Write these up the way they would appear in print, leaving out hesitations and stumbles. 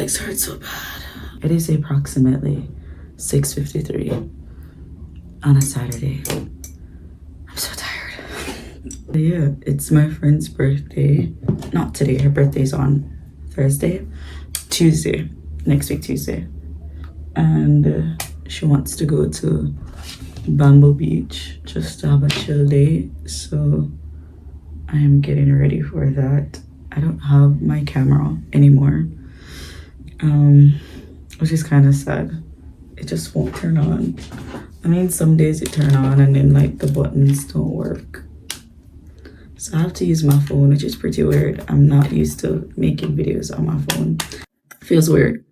legs hurt so bad. It is approximately 6:53 on a Saturday. I'm so tired. But yeah, it's my friend's birthday. Not today, her birthday's on Thursday. Tuesday, next week Tuesday. And she wants to go to Bamboo Beach just to have a chill day. So I am getting ready for that. I don't have my camera anymore, which is kind of sad. It just won't turn on. I mean, some days it turn on and then like the buttons don't work. So I have to use my phone, which is pretty weird. I'm not used to making videos on my phone. Feels weird.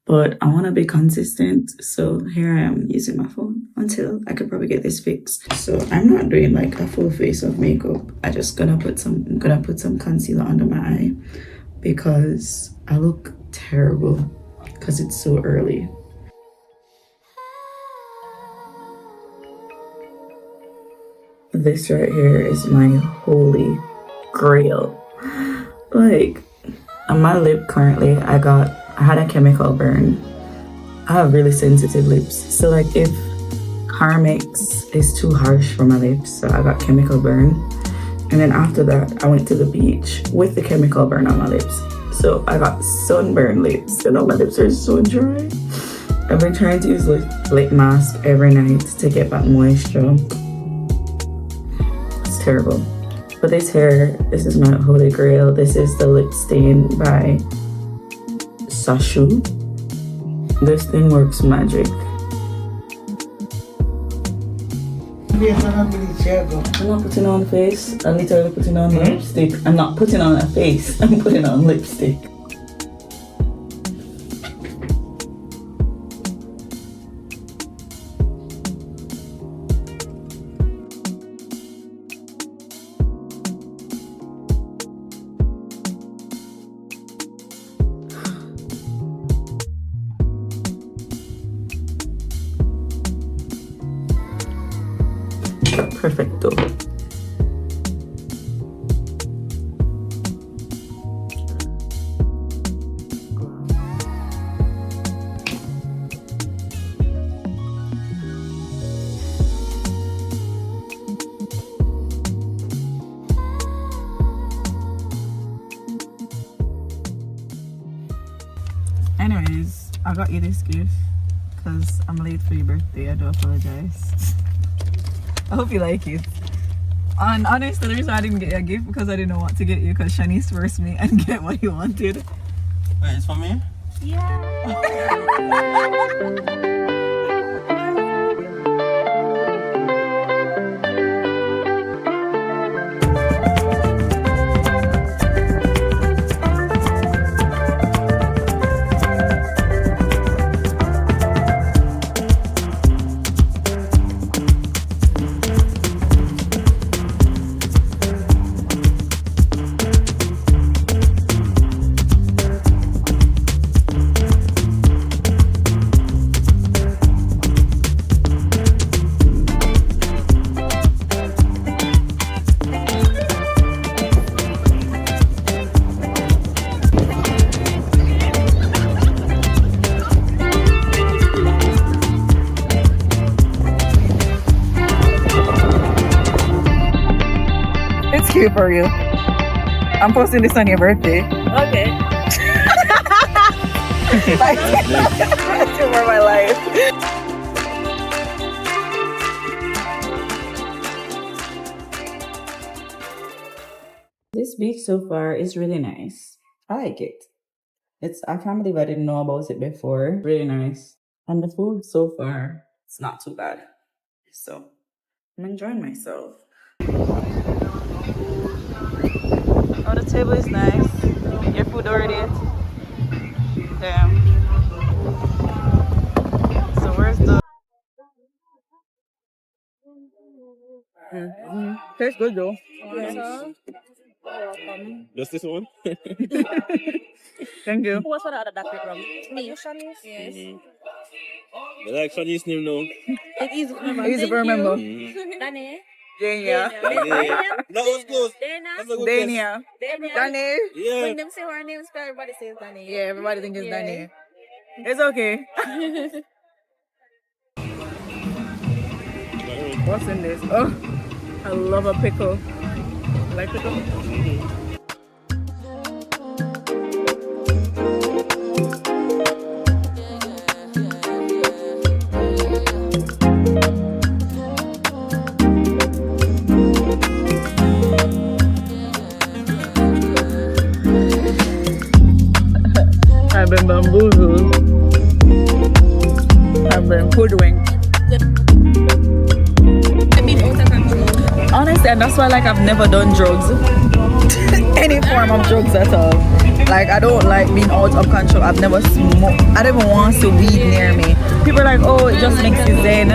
But I want to be consistent, so here I am using my phone until I could probably get this fixed. So I'm not doing like a full face of makeup. I just gonna put some concealer under my eye because I look terrible because it's so early. This right here is my holy grail. Like on my lip currently, I had a chemical burn. I have really sensitive lips. So like if Carmex is too harsh for my lips, so I got chemical burn. And then after that, I went to the beach with the chemical burn on my lips. So I got sunburned lips. You know, my lips are so dry. I've been trying to use lip mask every night to get back moisture. It's terrible. But this is my holy grail. This is the lip stain by Sashu. This thing works magic. I'm not putting on a face. I'm literally putting on lipstick. I'm not putting on a face. I'm putting on lipstick. Perfecto. Anyways, I got you this gift because I'm late for your birthday. I do apologize. I hope you like it. And honestly, the reason I didn't get you a gift because I didn't know what to get you because Shanice forced me and get what you wanted. Wait, it's for me? Yeah. It's cute for you. I'm posting this on your birthday. Okay. Thank you for my life. This beach so far is really nice. I like it. I can't believe I didn't know about it before. Really nice. And the food so far, it's not too bad. So I'm enjoying myself. Oh, the table is nice. Your food already? Damn. So where's the... Tastes good though. Just this one? Thank you. Who was for the other doctor from? Me. Shanice? Yes. I like Shanice's name now. It's easy to remember. Easy to remember. Dane? Dania. That was close. Dana. That's a good guess. Dania. Dana. Danny. Yeah. When them say her name, everybody says Danny. Yeah, everybody thinks it's Yeah. Danny. It's okay. What's in this? Oh, I love a pickle. Like pickle? I've been bamboozled. I've been hoodwinked. I've been out of control. Honestly, and that's why like I've never done drugs. Any form of drugs at all. Like I don't like being out of control. I've never smoked. I don't even want to weed near me. People are like, oh, it just makes you zen.